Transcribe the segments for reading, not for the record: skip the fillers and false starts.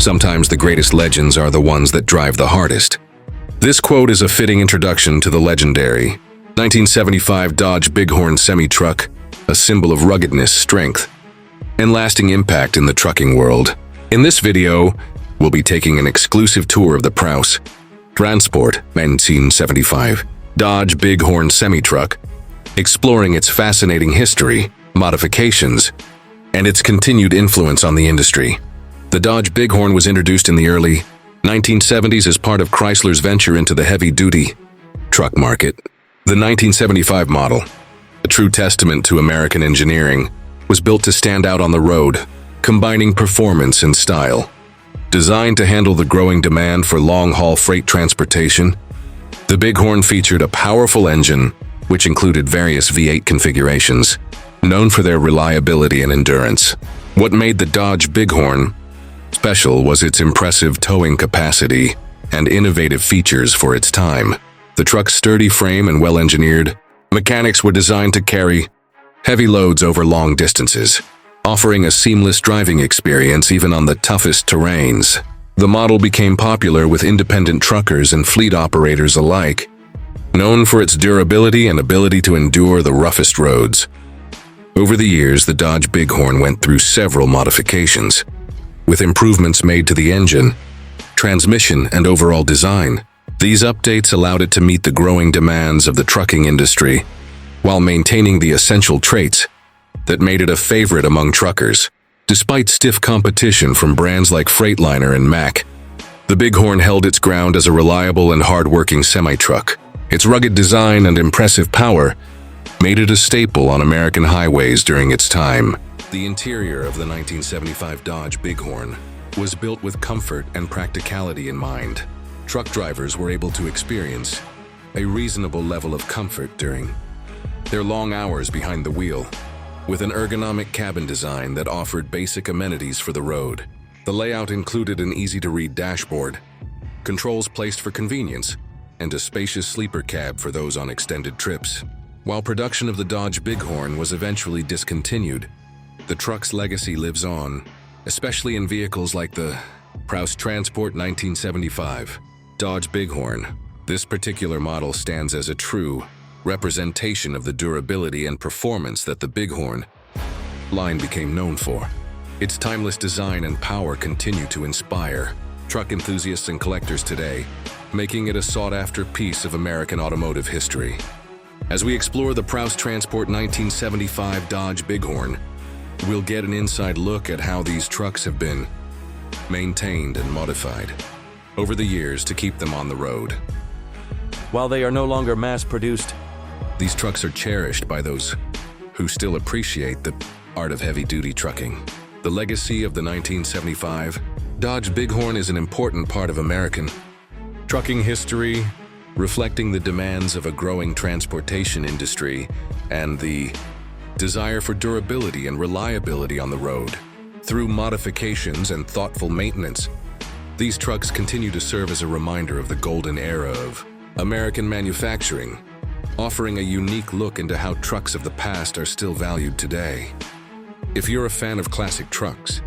Sometimes the greatest legends are the ones that drive the hardest. This quote is a fitting introduction to the legendary 1975 Dodge Bighorn semi-truck, a symbol of ruggedness, strength, and lasting impact in the trucking world. In this video, we'll be taking an exclusive tour of the Prouse Transport 1975 Dodge Bighorn semi-truck, exploring its fascinating history, modifications, and its continued influence on the industry. The Dodge Bighorn was introduced in the early 1970s as part of Chrysler's venture into the heavy-duty truck market. The 1975 model, a true testament to American engineering, was built to stand out on the road, combining performance and style. Designed to handle the growing demand for long-haul freight transportation, the Bighorn featured a powerful engine which included various V8 configurations, known for their reliability and endurance. What made the Dodge Bighorn special was its impressive towing capacity and innovative features for its time. The truck's sturdy frame and well-engineered mechanics were designed to carry heavy loads over long distances, offering a seamless driving experience even on the toughest terrains. The model became popular with independent truckers and fleet operators alike, known for its durability and ability to endure the roughest roads. Over the years, the Dodge Bighorn went through several modifications, with improvements made to the engine, transmission, and overall design. These updates allowed it to meet the growing demands of the trucking industry, while maintaining the essential traits that made it a favorite among truckers. Despite stiff competition from brands like Freightliner and Mack, the Bighorn held its ground as a reliable and hard-working semi-truck. Its rugged design and impressive power made it a staple on American highways during its time. The interior of the 1975 Dodge Bighorn was built with comfort and practicality in mind. Truck drivers were able to experience a reasonable level of comfort during their long hours behind the wheel, with an ergonomic cabin design that offered basic amenities for the road. The layout included an easy-to-read dashboard, controls placed for convenience, and a spacious sleeper cab for those on extended trips. While production of the Dodge Bighorn was eventually discontinued, the truck's legacy lives on, especially in vehicles like the Prouse Transport 1975 Dodge Bighorn. This particular model stands as a true representation of the durability and performance that the Bighorn line became known for. Its timeless design and power continue to inspire truck enthusiasts and collectors today, making it a sought-after piece of American automotive history. As we explore the Prouse Transport 1975 Dodge Bighorn, we'll get an inside look at how these trucks have been maintained and modified over the years to keep them on the road. While they are no longer mass-produced, these trucks are cherished by those who still appreciate the art of heavy-duty trucking. The legacy of the 1975 Dodge Bighorn is an important part of American trucking history, reflecting the demands of a growing transportation industry and the desire for durability and reliability on the road. Through modifications and thoughtful maintenance, these trucks continue to serve as a reminder of the golden era of American manufacturing, offering a unique look into how trucks of the past are still valued today. If you're a fan of classic trucks,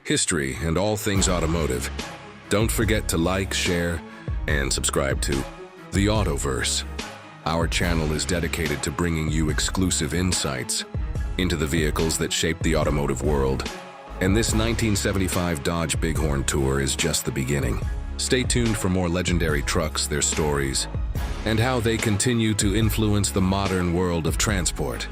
history, and all things automotive, don't forget to like, share, and subscribe to TheAutoVerse. Our channel is dedicated to bringing you exclusive insights into the vehicles that shape the automotive world. And this 1975 Dodge Bighorn tour is just the beginning. Stay tuned for more legendary trucks, their stories, and how they continue to influence the modern world of transport.